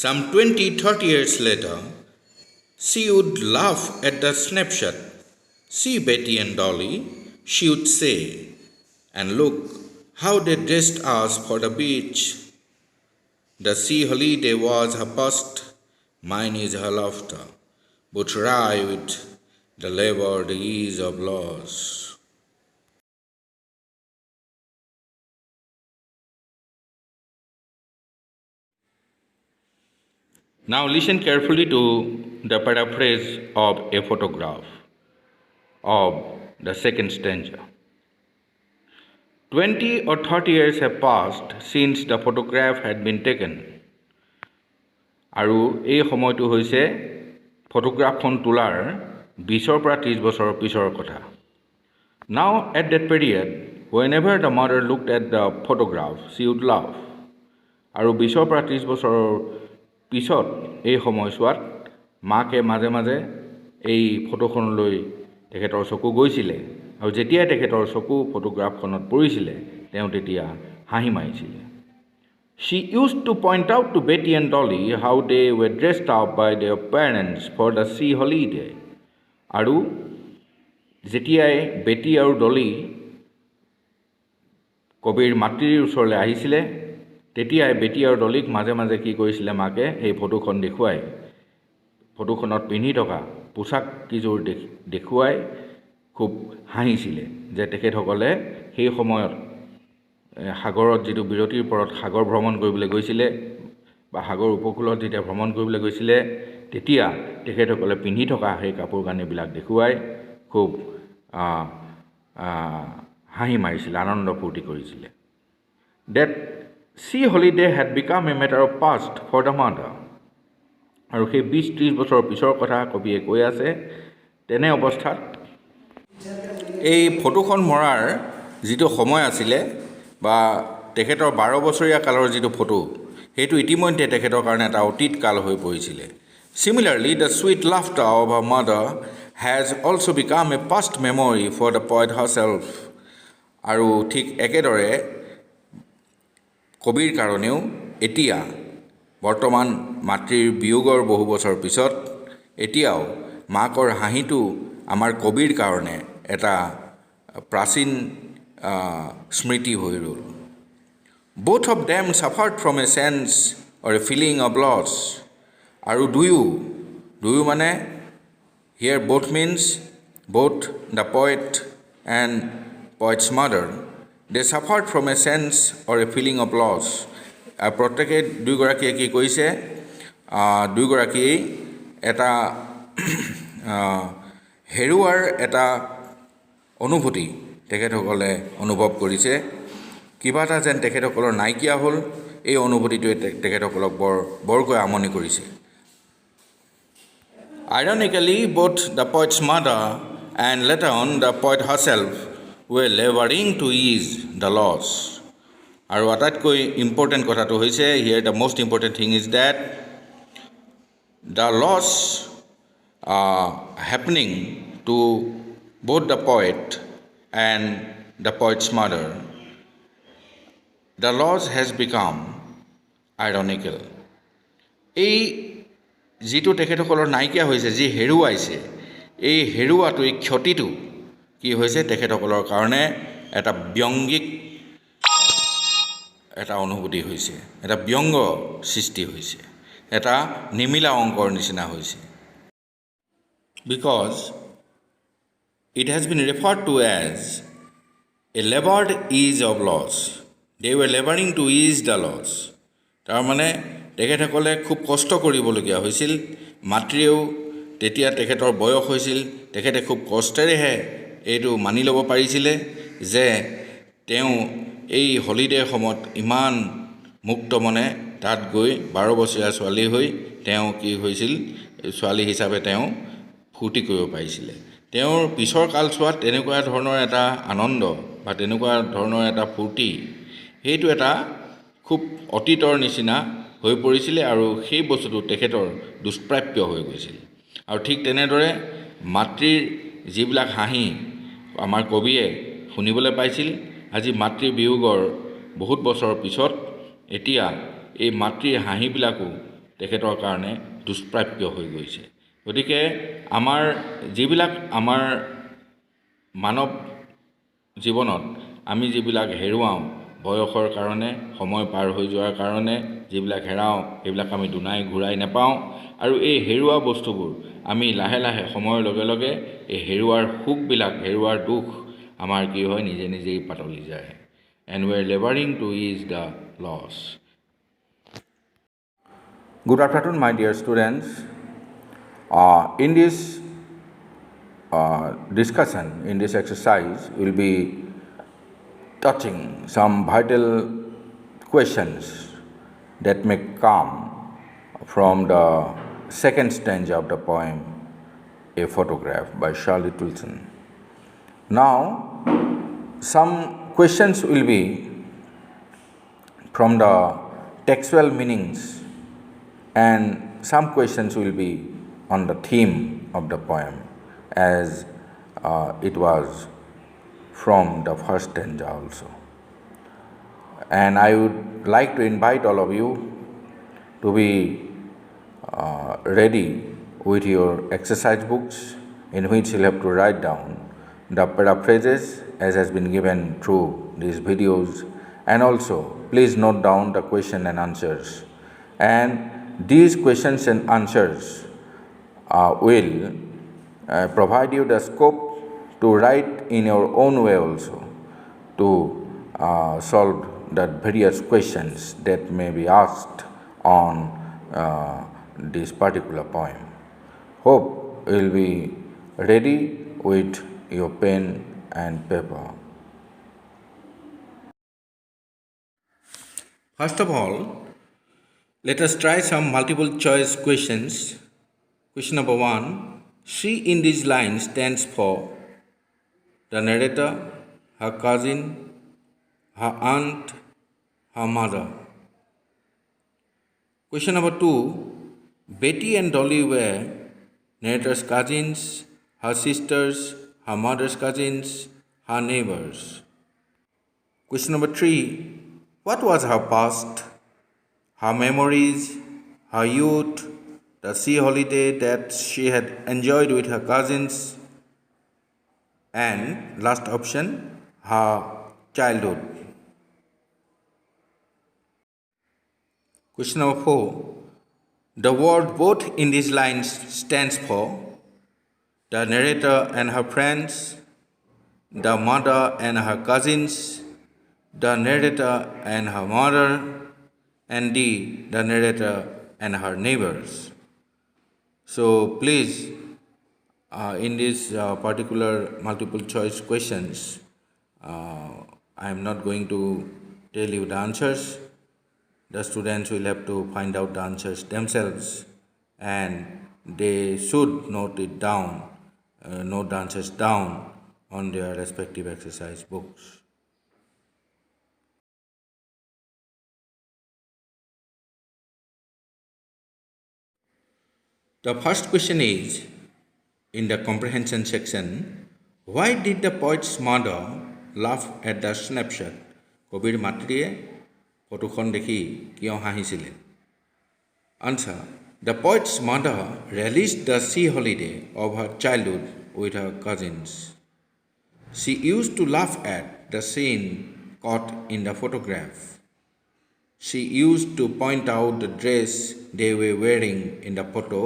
Some 20-30 years later, she would laugh at the snapshot. See Betty and Dolly, she would say, and look how they dressed us for the beach. The sea holiday was her past, mine is her laughter, but wry with the labored ease of loss. Now listen carefully to the paraphrase of a photograph of the second stanza. 20 or 30 years have passed since the photograph had been taken. আৰু এই সময়টো হৈছে ফটোগ্ৰাফখন তোলাৰ 20 পৰা 30 বছৰৰ পিছৰ কথা. Now at that period, whenever the mother looked at the photograph, she would laugh. আৰু 20 পৰা 30 বছৰৰ পিছত এই সময়ছোৱাত মাকে মাজে মাজে এই ফটোখনলৈ তেখেতৰ চকু গৈছিলে আৰু যেতিয়া তেখেতৰ চকু ফটোগ্ৰাফখনত পৰিছিলে তেওঁ তেতিয়া হাঁহি মাৰিছিলে. She used to point out to Betty and Dolly how they were dressed up by their parents for the sea holiday. আৰু যেতিয়াই বেটি আৰু ডলি কবিৰ মাতৃৰ ওচৰলৈ আহিছিলে তেতিয়াই বেটি আৰু ডলিক মাজে মাজে কি কৰিছিলে মাকে এই ফটোখন দেখুৱাই ফটোখনত পিন্ধি থকা পোছাক কিযোৰ দেখুৱাই খুব হাঁহিছিলে যে তেখেতসকলে সেই সময়ত সাগৰত যিটো বিৰতিৰ পৰত সাগৰ ভ্ৰমণ কৰিবলৈ গৈছিলে বা সাগৰ উপকূলত যেতিয়া ভ্ৰমণ কৰিবলৈ গৈছিলে তেতিয়া তেখেতসকলে পিন্ধি থকা সেই কাপোৰ কানিবিলাক দেখুৱাই খুব হাঁহি মাৰিছিলে আনন্দ ফূৰ্তি কৰিছিলে. That sea holiday had become a matter of past for the mother. আৰু সেই 20-30 বছৰৰ পিছৰ কথা কবিয়ে কৈ আছে. তেনে অৱস্থাত এই ফটোখন মৰাৰ যিটো সময় আছিলে বা তেখেতৰ 12 বছৰীয়া কালৰ যিটো ফটো সেইটো ইতিমধ্যে তেখেতৰ কাৰণে এটা অতীত কাল হৈ পৰিছিলে. Similarly, the sweet laughter of her mother has also become a past memory for the poet herself. আৰু ঠিক একেদৰে কবিৰ কাৰণেও এতিয়া বৰ্তমান মাতৃৰ বিয়োগৰ বহু বছৰ পিছত এতিয়াও মাকৰ হাঁহিটো আমাৰ কবিৰ কাৰণে এটা প্ৰাচীন স্মৃতি হৈ ৰ'ল. Both of them suffered from a sense or a feeling of loss. আৰু দুয়ো মানে here both means both the poet and poet's mother. They suffered from a sense or a feeling of loss. প্ৰত্যেকে দুয়োগৰাকীয়ে কি কৈছে দুয়োগৰাকী এটা হেৰুৱাৰ এটা অনুভূতি তেখেতসকলে অনুভৱ কৰিছে. কিবা এটা যেন তেখেতসকলৰ নাইকিয়া হ'ল এই অনুভূতিটোৱে তেখেতসকলক বৰকৈ আমনি কৰিছে. Ironically, both the poet's mother and later on the poet herself were laboring to ease the loss. আৰু আটাইতকৈ ইম্পৰ্টেণ্ট কথাটো হৈছে here the most important thing is that the loss happening to both the poet and the poet's mother, the loss has become ironical. এই যিটো তেখেতসকলৰ নাইকিয়া হৈছে যি হেৰুৱাইছে এই হেৰুৱাটো এই ক্ষতিটো কি হৈছে তেখেতসকলৰ কাৰণে এটা ব্যংগিক এটা অনুভূতি হৈছে এটা ব্যংগ সৃষ্টি হৈছে এটা নিমিলা অংকৰ নিচিনা হৈছে. Because it has been referred to as a labored ease of loss. They were laboring to ease the loss. তাৰমানে তেখেতসকলে খুব কষ্ট কৰিবলগীয়া হৈছিল. মাতৃয়েও তেতিয়া তেখেতৰ বয়স হৈছিল তেখেতে খুব কষ্টেৰেহে এইটো মানি ল'ব পাৰিছিলে যে তেওঁ এই হলিডে সময়ত ইমান মুক্ত মনে তাত গৈ 12 বছৰীয়া ছোৱালী হৈ তেওঁ কি হৈছিল ছোৱালী হিচাপে তেওঁ ফূৰ্তি কৰিব পাৰিছিলে. তেওঁৰ পিছৰ কালছোৱাত তেনেকুৱা ধৰণৰ এটা আনন্দ বা তেনেকুৱা ধৰণৰ এটা ফূৰ্তি সেইটো এটা খুব অতীতৰ নিচিনা হৈ পৰিছিলে আৰু সেই বস্তুটো তেখেতৰ দুষ্প্ৰাপ্য হৈ গৈছিল. আৰু ঠিক তেনেদৰে মাতৃৰ যিবিলাক হাঁহি আমাৰ কবিয়ে শুনিবলৈ পাইছিল আজি মাতৃ বিয়োগৰ বহুত বছৰৰ পিছত এতিয়া এই মাতৃৰ হাঁহিবিলাকো তেখেতৰ কাৰণে দুষ্প্ৰাপ্য হৈ গৈছে গতিকে আমাৰ যিবিলাক আমাৰ মানৱ জীৱনত আমি যিবিলাক হেৰুৱাওঁ বয়সৰ কাৰণে সময় পাৰ হৈ যোৱাৰ কাৰণে যিবিলাক হেৰাওঁ সেইবিলাক আমি দুনাই ঘূৰাই নাপাওঁ আৰু এই হেৰুৱা বস্তুবোৰ আমি লাহে লাহে সময়ৰ লগে লগে এই হেৰুৱাৰ সুখবিলাক হেৰুৱাৰ দুখ আমাৰ কি হয় নিজে নিজেই পাতলি যায় and we are laboring to ease the loss. Good afternoon, my dear students. In this discussion, in this exercise, we'll be touching some vital questions that may come from the second stanza of the poem, A Photograph by Shirley Toulson. Now, some questions will be from the textual meanings and some questions will be on the theme of the poem as it was from the first stanza also. And I would like to invite all of you to be ready with your exercise books in which you'll have to write down the paraphrases as has been given through these videos, and also please note down the question and answers. And these questions and answers will provide you the scope to write in your own way also to solve the various questions that may be asked on this particular poem. Hope you will be ready with your pen and paper. First of all, let us try some multiple choice questions. Question number 1. She in these lines stands for the narrator, her cousin, her aunt, her mother. Question number 2. Betty and Dolly were narrator's cousins, her sisters, her mother's cousins, her neighbors. Question number 3. What was her past, her memories, her youth, the sea holiday that she had enjoyed with her cousins, and last option, her childhood. Question number 4. The word both in these lines stands for the narrator and her friends, the mother and her cousins, the narrator and her mother, and the narrator and her neighbors. So please, in these particular multiple choice questions, I am not going to tell you the answers. The students will have to find out the answers themselves, and they should note it down, note the answers down on their respective exercise books. The first question is, in the comprehension section, why did the poet's mother laugh at the snapshot? কবিৰ মাতৃয়ে ফটোখন দেখি কিয় হাঁহিছিলে? Answer. The poet's mother relished the sea holiday of her childhood with her cousins. She used to laugh at the scene caught in the photograph. She used to point out the dress they were wearing in the photo.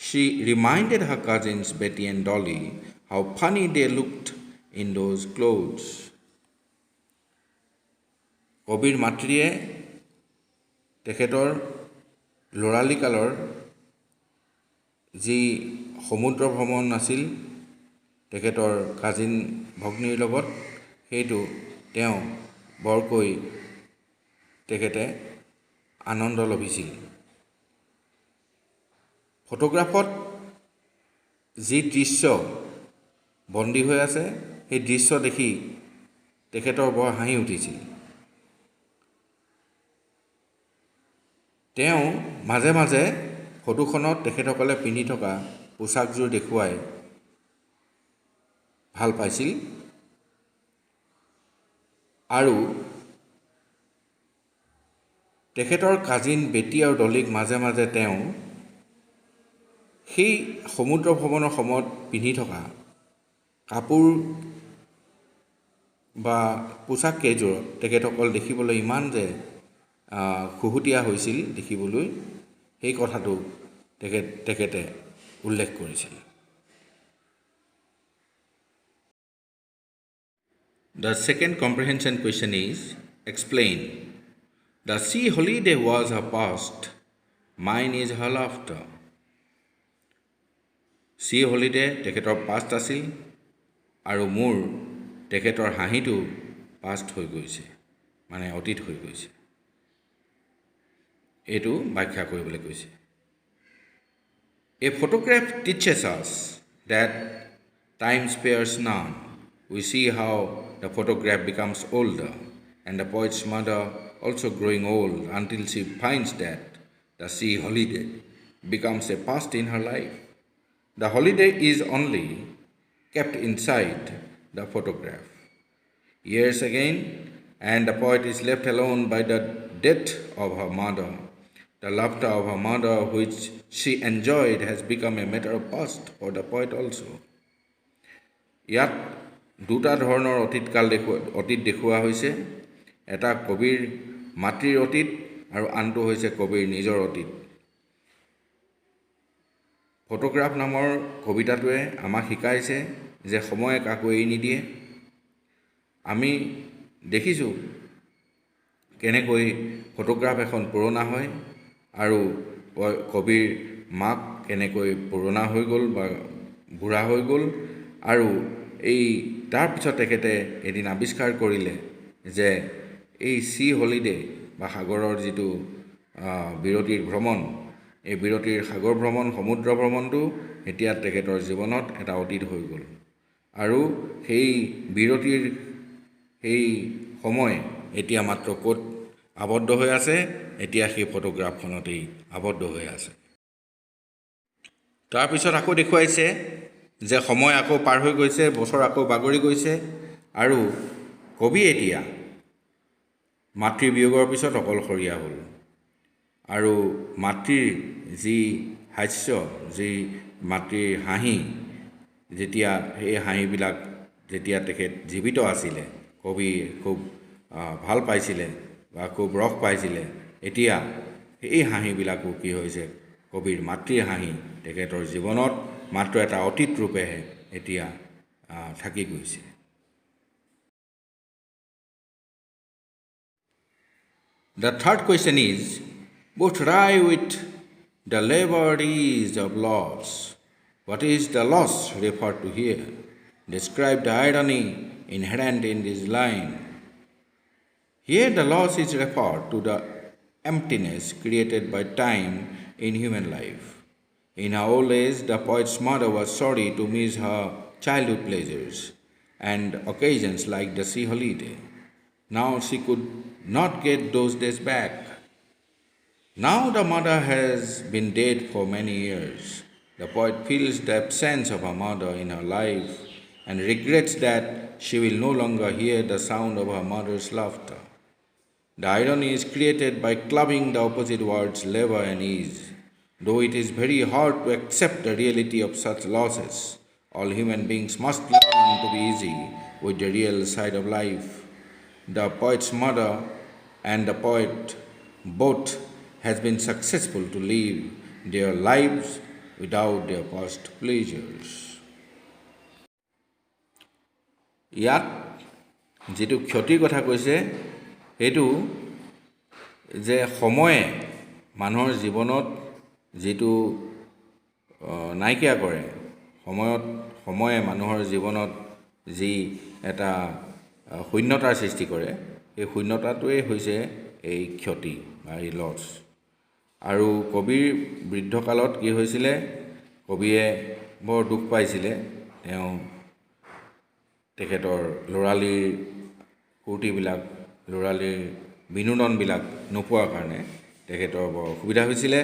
She reminded her cousins Betty and Dolly how funny they looked in those clothes. কবিৰ মাতৃয়ে তেখেতৰ ল'ৰালি কালৰ যি সমুদ্ৰ ভ্ৰমণ আছিল তেখেতৰ কাজিন ভগ্নীৰ লগত, সেইটো তেওঁ বৰকৈ তেখেতে আনন্দ লভিছিল। ফটোগ্ৰাফত যি দৃশ্য বন্দী হৈ আছে সেই দৃশ্য দেখি তেখেতৰ বৰ হাঁহি উঠিছিল। তেওঁ মাজে মাজে ফটোখনত তেখেতসকলে পিন্ধি থকা পোচাকযোৰ দেখুৱাই ভাল পাইছিল আৰু তেখেতৰ কাজিন বেটী আৰু ডলিক মাজে মাজে তেওঁ সেই সমুদ্ৰ ভ্ৰমণৰ সময়ত পিন্ধি থকা কাপোৰ বা পোচাক কেইযোৰত তেখেতসকল দেখিবলৈ ইমান যে খুহুতীয়া হৈছিল দেখিবলৈ, সেই কথাটো তেখেতে উল্লেখ কৰিছিল। The second comprehension question is, explain. The sea holiday was her past, mine is her laughter. Sea holiday তেখেতৰ past আছিল আৰু মোৰ তেখেতৰ হাঁহিটো past হৈ গৈছে, মানে অতীত হৈ গৈছে। এইটো ব্যাখ্যা কৰিবলৈ কৈছে। A photograph teaches us that time spares none. We see how the photograph becomes older and the poet's mother also growing old until she finds that the sea holiday becomes a past in her life. The holiday is only kept inside the photograph. Years again, and the poet is left alone by the death of her mother. The laughter of her mother, which she enjoyed, has become a matter of past for the poet also. ইয়াত দুটা ধৰণৰ অতীত দেখুওৱা হৈছে, এটা কবিৰ মাতৃৰ অতীত আৰু আনটো হৈছে কবিৰ নিজৰ অতীত। ফটোগ্ৰাফ নামৰ কবিতাটোৱে আমাক শিকাইছে যে সময়ে কাকো এৰি নিদিয়ে। আমি দেখিছোঁ কেনেকৈ ফটোগ্ৰাফ এখন পুৰণা হয় আৰু কবিৰ মাক কেনেকৈ পুৰণা হৈ গ'ল বা বুঢ়া হৈ গ'ল, আৰু এই তাৰপিছত তেখেতে এদিন আৱিষ্কাৰ কৰিলে যে এই চি হলিডে বা সাগৰৰ যিটো বিৰতিৰ ভ্ৰমণ, এই বিৰতিৰ সাগৰ ভ্ৰমণ, সমুদ্ৰ ভ্ৰমণটো এতিয়া তেখেতৰ জীৱনত এটা অতীত হৈ গ'ল আৰু সেই বিৰতিৰ সেই সময় এতিয়া মাত্ৰ ক'ত আবদ্ধ হৈ আছে, এতিয়া সেই ফটোগ্ৰাফখনতেই আবদ্ধ হৈ আছে। তাৰপিছত আকৌ দেখুৱাইছে যে সময় আকৌ পাৰ হৈ গৈছে, বছৰ আকৌ বাগৰি গৈছে আৰু কবি এতিয়া মাতৃৰ বিয়োগৰ পিছত অকলশৰীয়া হ'ল আৰু মাতৃৰ যি হাস্য, যি মাতৃৰ হাঁহি, যেতিয়া সেই হাঁহিবিলাক যেতিয়া তেখেত জীৱিত আছিলে, কবি খুব ভাল পাইছিলে বা খুব ৰস পাইছিলে, এতিয়া এই হাঁহিবিলাকো কি হৈছে, কবিৰ মাতৃৰ হাঁহি তেখেতৰ জীৱনত মাত্ৰ এটা অতীত ৰূপেহে এতিয়া থাকি গৈছে। The third question is, both rhyme with the labored ease of loss. What is the loss referred to here? Describe the irony inherent in this line. Here the loss is referred to the emptiness created by time in human life. In her old age, the poet's mother was sorry to miss her childhood pleasures and occasions like the sea holiday. Now she could not get those days back. Now the mother has been dead for many years. The poet feels the absence of her mother in her life and regrets that she will no longer hear the sound of her mother's laughter. The irony is created by clubbing the opposite words labor and ease. Though it is very hard to accept the reality of such losses, all human beings must learn to be easy with the real side of life. The poet's mother and the poet both has been successful to live their lives without their past pleasures. ইয়াত যিটো ক্ষতিৰ কথা কৈছে সেইটো যে সময়ে মানুহৰ জীৱনত যিটো নাইকিয়া কৰে, সময়ে মানুহৰ জীৱনত যি এটা শূন্যতাৰ সৃষ্টি কৰে, এই শূন্যতাটোৱেই হৈছে এই ক্ষতি বা এই লছ। আৰু কবিৰ বৃদ্ধকালত কি হৈছিলে, কবিয়ে বৰ দুখ পাইছিলে, তেওঁ তেখেতৰ ল'ৰালিৰ ফূৰ্তিবিলাক, ল'ৰালিৰ বিনোদনবিলাক নোপোৱাৰ কাৰণে তেখেতৰ বৰ অসুবিধা হৈছিলে।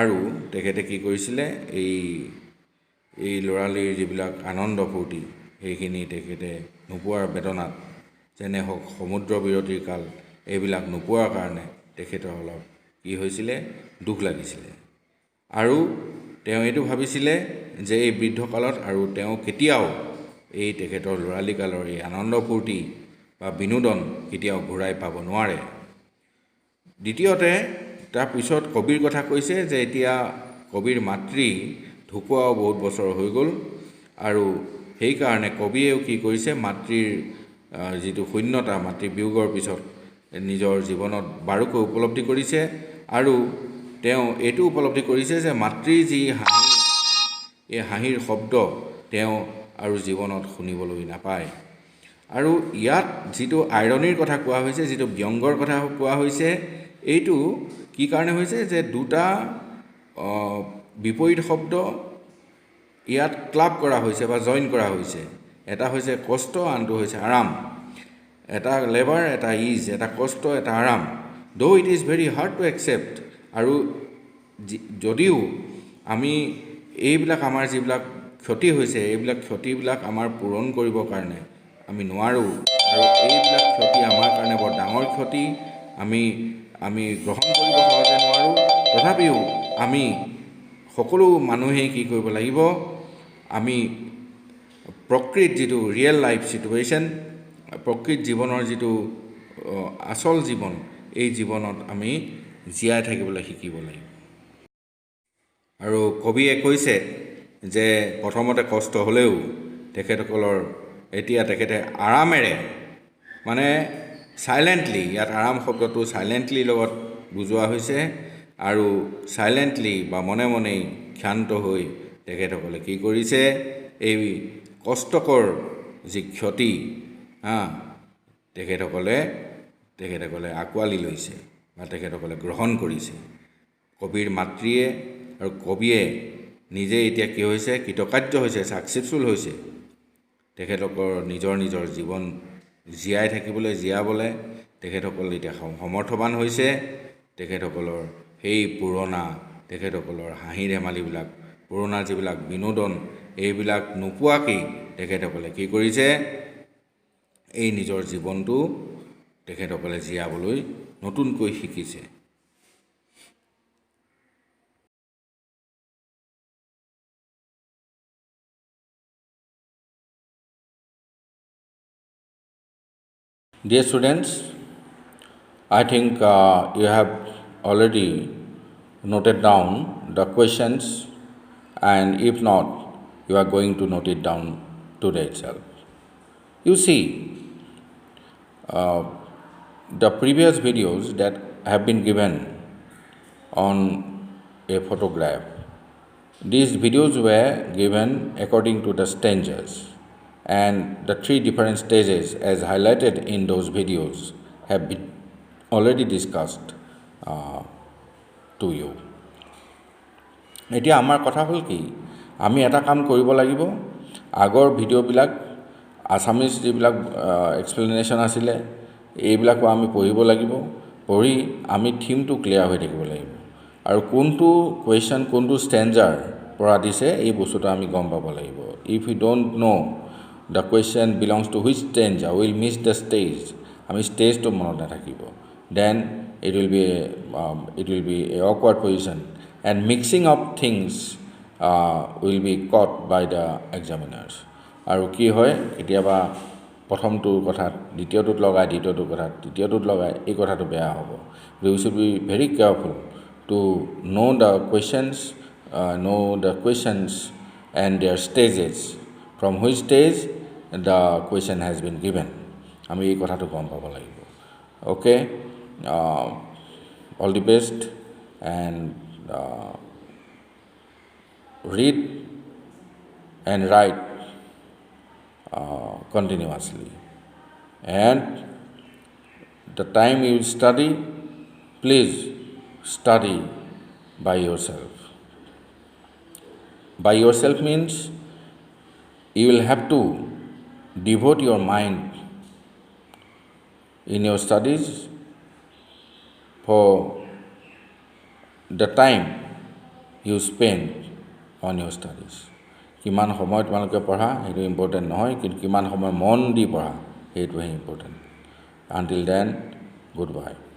আৰু তেখেতে কি কৰিছিলে, এই ল'ৰালিৰ যিবিলাক আনন্দ ফূৰ্তি সেইখিনি তেখেতে নোপোৱাৰ বেদনাত যেনে হওক সমুদ্ৰ বিৰতিৰ কাল এইবিলাক নোপোৱাৰ কাৰণে তেখেতৰ অলপ কি হৈছিলে দুখ লাগিছিলে আৰু তেওঁ এইটো ভাবিছিলে যে এই বৃদ্ধকালত আৰু তেওঁ কেতিয়াও এই তেখেতৰ ল'ৰালি কালৰ এই আনন্দ ফূৰ্তি বা বিনোদন কেতিয়াও ঘূৰাই পাব নোৱাৰে। দ্বিতীয়তে তাৰপিছত কবিৰ কথা কৈছে যে এতিয়া কবিৰ মাতৃ ঢুকুৱাও বহুত বছৰ হৈ গ'ল আৰু সেইকাৰণে কবিয়েও কি কৰিছে মাতৃৰ যিটো শূন্যতা মাতৃ বিয়োগৰ পিছত নিজৰ জীৱনত বাৰুকৈ উপলব্ধি কৰিছে আৰু তেওঁ এইটো উপলব্ধি কৰিছে যে মাতৃৰ যি হাঁহি এই হাঁহিৰ শব্দ তেওঁ আৰু জীৱনত শুনিবলৈ নাপায়। আৰু ইয়াত যিটো আইৰনিৰ কথা কোৱা হৈছে যিটো ব্যংগৰ কথা কোৱা হৈছে এইটো কি কাৰণে হৈছে যে দুটা বিপৰীত শব্দ ইয়াত ক্লাব কৰা হৈছে বা জইন কৰা হৈছে। এটা হৈছে কষ্ট আনটো হৈছে আৰাম। এটা লেবাৰ এটা ইজ, এটা কষ্ট এটা আৰাম। Though it is very hard to accept. আৰু যদিও আমি এইবিলাক আমাৰ যিবিলাক ক্ষতি হৈছে এইবিলাক ক্ষতিবিলাক আমাৰ পূৰণ কৰিবৰ কাৰণে আমি নোৱাৰোঁ আৰু এইবিলাক ক্ষতি আমাৰ কাৰণে বৰ ডাঙৰ ক্ষতি আমি গ্ৰহণ কৰিব সহজে নোৱাৰোঁ। তথাপিও আমি সকলো মানুহেই কি কৰিব লাগিব আমি প্ৰকৃত যিটো ৰিয়েল লাইফ চিটুৱেশ্যন প্ৰকৃত জীৱনৰ যিটো আচল জীৱন এই জীৱনত আমি জীয়াই থাকিবলৈ শিকিব লাগিব। আৰু কবিয়ে কৈছে যে প্ৰথমতে কষ্ট হ'লেও তেখেতসকলৰ এতিয়া তেখেতে আৰামেৰে মানে চাইলেণ্টলি ইয়াত আৰাম শব্দটো চাইলেণ্টলি লগত বুজোৱা হৈছে আৰু চাইলেণ্টলি বা মনে মনেই ক্ষান্ত হৈ তেখেতসকলে কি কৰিছে এই কষ্টকৰ যি ক্ষতি তেখেতসকলে আঁকোৱালি লৈছে বা তেখেতসকলে গ্ৰহণ কৰিছে। কবিৰ মাতৃয়ে আৰু কবিয়ে নিজে এতিয়া কি হৈছে কৃতকাৰ্য হৈছে ছাকচেছফুল হৈছে তেখেতলোকৰ নিজৰ জীৱন জীয়াই থাকিবলৈ জীয়াবলৈ তেখেতসকল এতিয়া সমৰ্থবান হৈছে। তেখেতসকলৰ সেই পুৰণা তেখেতসকলৰ হাঁহি ধেমালিবিলাক পুৰণা যিবিলাক বিনোদন এইবিলাক নোপোৱাকেই তেখেতসকলে কি কৰিছে এই নিজৰ জীৱনটো তেখেতসকলে জীয়াবলৈ নতুনকৈ শিকিছে। Dear students, I think you have already noted down the questions, and if not, you are going to note it down today itself. You see, the previous videos that have been given on a photograph, these videos were given according to the stanzas. And the three different stages as highlighted in those videos have been already discussed to you. এতিয়া আমাৰ কথা হ'ল কি আমি এটা কাম কৰিব লাগিব আগৰ ভিডিঅ'বিলাক আছামিজ যিবিলাক এক্সপ্লেনেশ্যন আছিলে এইবিলাকো আমি পঢ়িব লাগিব পঢ়ি আমি থিমটো ক্লিয়াৰ হৈ থাকিব লাগিব আৰু কোনটো কুৱেশ্যন কোনটো ষ্টেঞ্জাৰ পৰা দিছে এই বস্তুটো আমি গম পাব লাগিব। If you don't know the question belongs to which stanza, will miss the stage. আমি ষ্টেজটো মনত নাথাকিব। Then it will be a awkward position and mixing of things will be caught by the examiners. আৰু কি হয় কেতিয়াবা প্ৰথমটো কথাত দ্বিতীয়টোত লগায় দ্বিতীয়টো কথাত তৃতীয়টোত লগায় এই কথাটো বেয়া হ'ব। We should be very careful to know the questions and their stages. From which stage the question has been given. আমি এই কথাটো গম পাব লাগিব। Okay, all the best and read and write continuously. And the time you study, please study by yourself. By yourself means you will have to devote your mind in your studies for the time you spend on your studies. কিমান সময় তোমালোকে পঢ়া সেইটো important নহয় কিন্তু কিমান সময় মন দি পঢ়া সেইটোহে ইম্পৰ্টেণ্ট। Until then, goodbye.